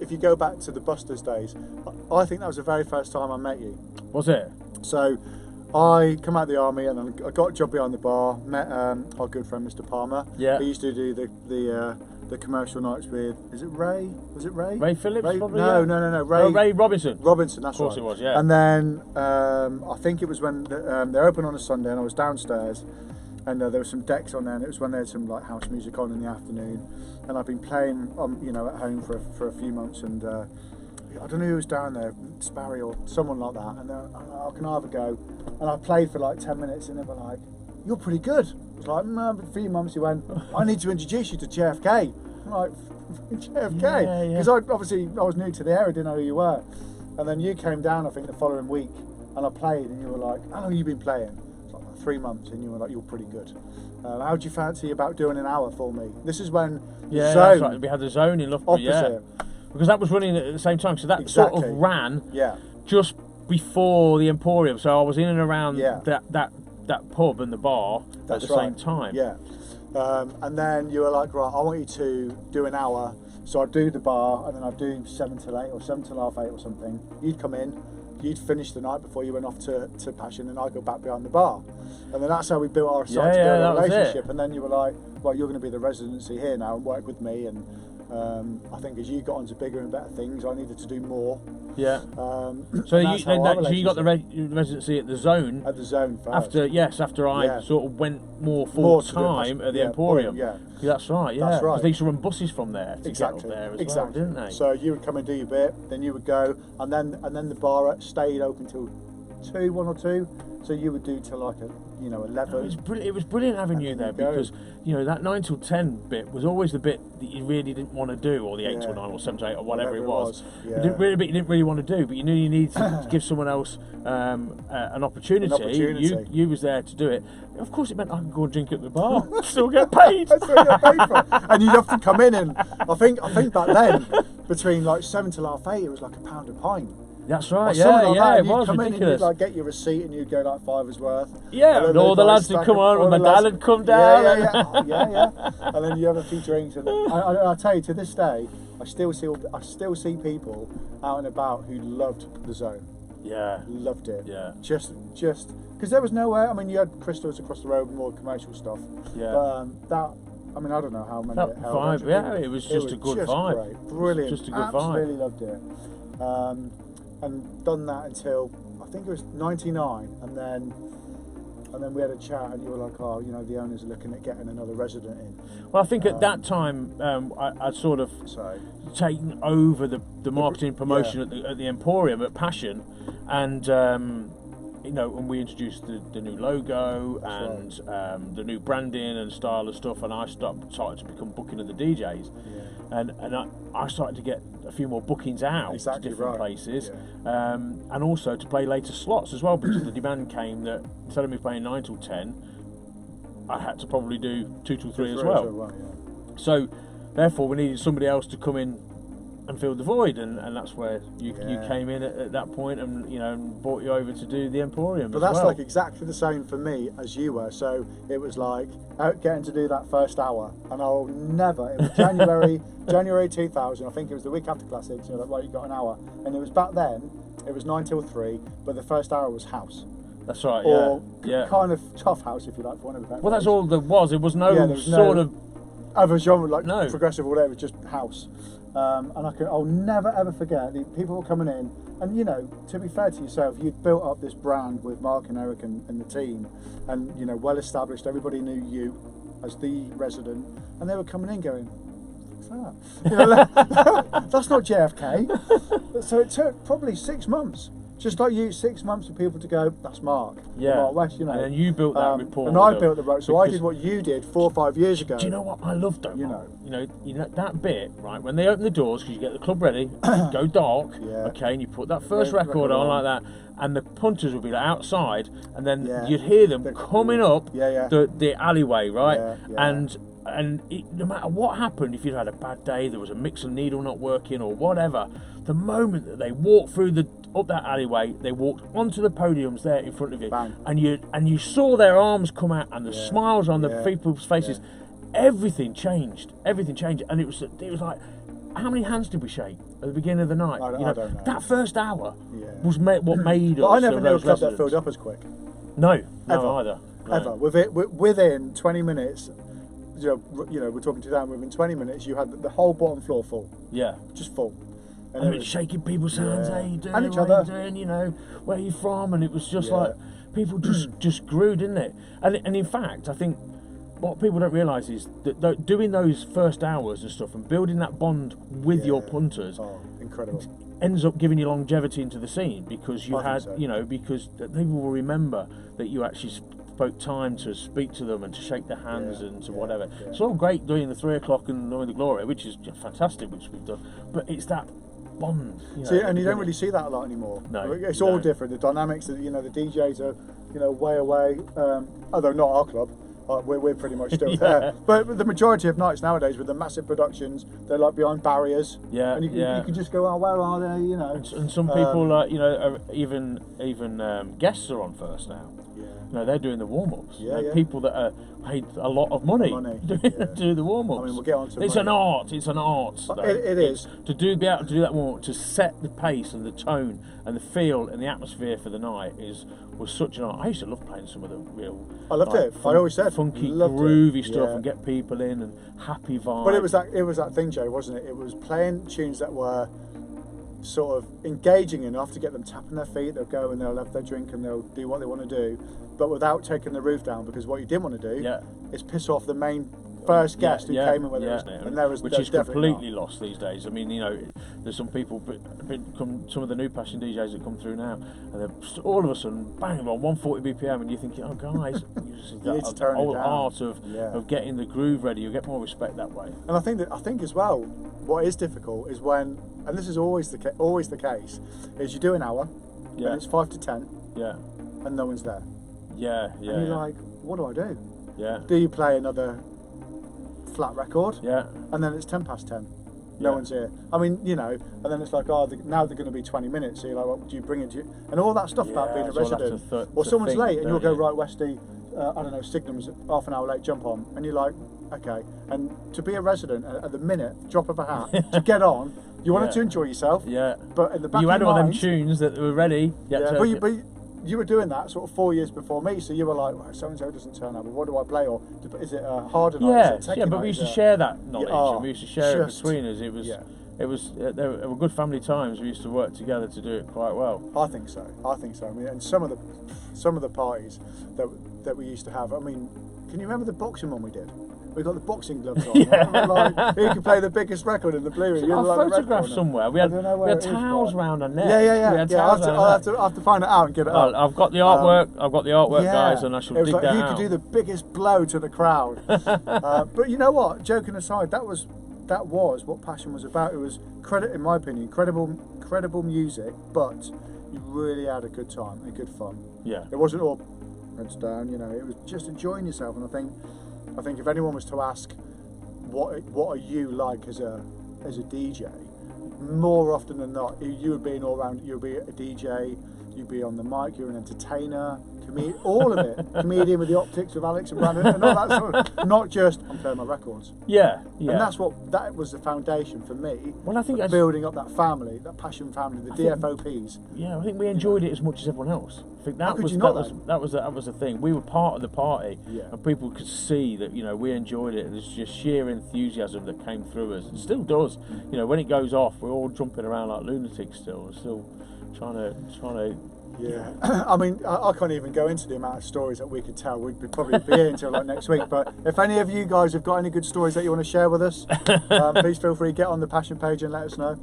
If you go back to the Busters days, I think that was the very first time I met you. Was it? So I come out of the army and then I got a job behind the bar, met our good friend Mr. Palmer. Yeah. He used to do the commercial nights with, is it Ray? Was it Ray? Ray Phillips, probably? No, yeah. no. Ray, Ray Robinson. Robinson, that's right. Of course it was, yeah. And then I think it was when they opened on a Sunday and I was downstairs and there was some decks on there and it was when they had some like house music on in the afternoon and I've been playing at home for a few months and I don't know who was down there, Sparry or someone like that, and can I have a go? And I played for like 10 minutes and they were like, you're pretty good. I was like, but a few months he went, I need to introduce you to JFK. I'm like, JFK? Because I was new to the area, didn't know who you were. And then you came down, I think, the following week, and I played, and you were like, how long have you been playing? It's like 3 months, and you were like, you're pretty good. How do you fancy about doing an hour for me? This is when Zone, that's right. We had the Zone in Loughborough, opposite. Yeah. Because that was running at the same time, so that sort of ran just before the Emporium. So I was in and around that pub and the bar at the same time. Yeah. And then you were like, right, I want you to do an hour. So I'd do the bar, and then I'd do 7 till 8 or 7 till half 8 or something. You'd come in, you'd finish the night before you went off to Passion, and I'd go back behind the bar. And then that's how we built our relationship. And then you were like, well, you're going to be the residency here now and work with me. And I think as you got onto bigger and better things, I needed to do more. Yeah. So you got the residency at the Zone. At the Zone first. After I sort of went more full time at the Emporium. That's right. Yeah. That's right. Because they used to run buses from there to get up there as well, didn't they? So you would come and do your bit, then you would go, and then the bar stayed open till 1 or 2. So you would do till like 11. It was brilliant having you there because that 9 till 10 bit was always the bit that you really didn't want to do, or the 8 till 9 or 7 till 8 or whatever it was. Yeah. You didn't really want to do, but you knew you needed to give someone else an opportunity. You was there to do it. Of course, it meant I could go and drink at the bar, still get paid. For it. And you'd have to come in, and I think back then between like 7 till half 8, it was like £1 a pint. That's right, it was come ridiculous. In and you'd like get your receipt and you'd go like £5 worth. Yeah, and all the lads would come on, and my dad would come down. Yeah. And then you have a few drinks, and I tell you, to this day, I still see people out and about who loved the Zone. Yeah, loved it. Yeah, just because there was nowhere. I mean, you had Crystals across the road and more commercial stuff. Yeah, but I mean, I don't know how many. That vibe, it was just a good vibe. Great. Brilliant, just a good absolutely vibe. Loved it. And done that until I think it was 99, and then we had a chat, and you were like, oh, the owners are looking at getting another resident in. Well, I think at that time I'd sort of taken over the marketing promotion at the Emporium at Passion, and and we introduced the new logo and the new branding and style of stuff, and I started to become booking of the DJs. Yeah. And I started to get a few more bookings out to different places, and also to play later slots as well, because the demand came that instead of me playing 9 till 10, I had to probably do 2 till 3 as well. So therefore we needed somebody else to come in and fill the void, and that's where you came in at that point, and and brought you over to do the Emporium. But that's like exactly the same for me as you were. So it was like getting to do that first hour, and I'll never. It was January 2000. I think it was the week after Classics. Like, well, you got an hour, and it was back then. It was 9 till 3, but the first hour was house. That's right. Or kind of tough house, if you like, for one of the. Well, that's all there was. It was no sort of other genre like progressive or whatever. It was just house. And I'll never ever forget the people were coming in, and to be fair to yourself, you'd built up this brand with Mark and Eric and the team, and well established. Everybody knew you as the resident, and they were coming in going, "What's that? That's not JFK." So it took probably 6 months. Just like you, 6 months for people to go, that's Mark. Mark West, And then you built that rapport. And I built the rapport. So I did what you did 4 or 5 years ago. Do you know what I love though? You know that bit, right? When they open the doors, because you get the club ready, go dark, okay, and you put that first record on like that, and the punters would be outside, and then you'd hear them coming up the alleyway, right? And no matter what happened, if you'd had a bad day, there was a mixer needle not working or whatever, the moment that they walked up that alleyway, they walked onto the podiums there in front of you, and you saw their arms come out and the smiles on the people's faces. Everything changed, and it was like how many hands did we shake at the beginning of the night? I don't know. That first hour Yeah. was what made us. But I never knew a those club that residents. filled up as quick. No, Ever. either. No. Ever. Within 20 minutes, we're talking to them. Within 20 minutes, you had the whole bottom floor full, Yeah. just full. And it was shaking people's hands. Yeah. How you doing? And each what other. Are you doing? Where are you from? And it was just Yeah. like people just grew, didn't it? And in fact, I think what people don't realise is that doing those first hours and stuff and building that bond with your punters incredible. ends up giving you longevity into the scene, because you I had, think so. because people will remember that you actually spoke time to speak to them and to shake their hands and to whatever. Yeah. It's all great doing the 3 o'clock and knowing the glory, which is fantastic, which we've done, but it's that bond. See, and you don't really see that a lot anymore. No, it's all different. The dynamics, the DJs are, way away. Although not our club, we're pretty much still there. But the majority of nights nowadays, with the massive productions, they're like behind barriers. Yeah, and you can just go, where are they? And some people, are even guests are on first now. Yeah. They're doing the warm-ups. Yeah. People that are paid a lot of money do the warm-ups. I mean, we'll get on to It's money. an art. It's an art. It is. To be able to do that warm-up, to set the pace and the tone and the feel and the atmosphere for the night was such an art. I used to love playing some of the real. I loved it. I always said funky, loved groovy it. stuff Yeah. and get people in and happy vibes. But it was that thing, Joe, wasn't it? It was playing tunes that were sort of engaging enough to get them tapping their feet. They'll go and they'll have their drink and they'll do what they want to do, but without taking the roof down, because what you didn't want to do is piss off the main first guest who came in, which is completely lost these days. I mean, there's some people, some of the new Passion DJs that come through now, and they're all of a sudden bang on 140 BPM, and you're thinking, oh guys, you need to turn it whole down. art of getting the groove ready. You get more respect that way. And I think as well, what is difficult is when, and this is always the case, is you do an hour, and it's 5 to 10, and no one's there. And you're like, what do I do? Do you play another flat record? And then it's 10 past 10. No one's here. I mean, and then it's like, now they're going to be 20 minutes. So you're like, well, do you bring it? And all that stuff about being a resident. Or someone's late, and you'll go, right, Westy, I don't know, Stignum's half an hour late, jump on. And you're like, okay. And to be a resident at the minute, drop of a hat, to get on, you wanted to enjoy yourself. But in the back you of had your all them mind, tunes that were ready. But you were doing that sort of 4 years before me, so you were like, well, so-and-so doesn't turn up, but what do I play? Or is it a harder night? Is it techie but night? we used to share that knowledge, and we used to share it just- between us. It was there were good family times. We used to work together to do it quite well. I think so. I mean, and some of the parties that we used to have. I mean, can you remember the boxing one we did? We got the boxing gloves on. Like, who could play the biggest record in the blue room? I've photographed somewhere. We had towels round our neck. I'll have to find it out and get it up. I've got the artwork. Guys, and I shall dig that out. Who could do the biggest blow to the crowd? But you know what? Joking aside, that was what Passion was about. It was, in my opinion, credible music, but you really had a good time and good fun. It wasn't all heads down. It was just enjoying yourself. And I think if anyone was to ask, what are you like as a DJ, more often than not, you would be an all-round. You'd be a DJ. You'd be on the mic. You're an entertainer, all of it. Comedian with the optics with Alex and Brandon, and all that sort of. Not just I'm playing my records. And that was the foundation for me. Well, I think building up that family, that Passion family, the DFOPs. I think we enjoyed it as much as everyone else. I think that was the thing. We were part of the party, and people could see that we enjoyed it. There's just sheer enthusiasm that came through us. It still does. When it goes off, we're all jumping around like lunatics. Still trying to. Yeah, I mean, I can't even go into the amount of stories that we could tell. We'd probably be here until like next week. But if any of you guys have got any good stories that you want to share with us, please feel free to get on the Passion page and let us know.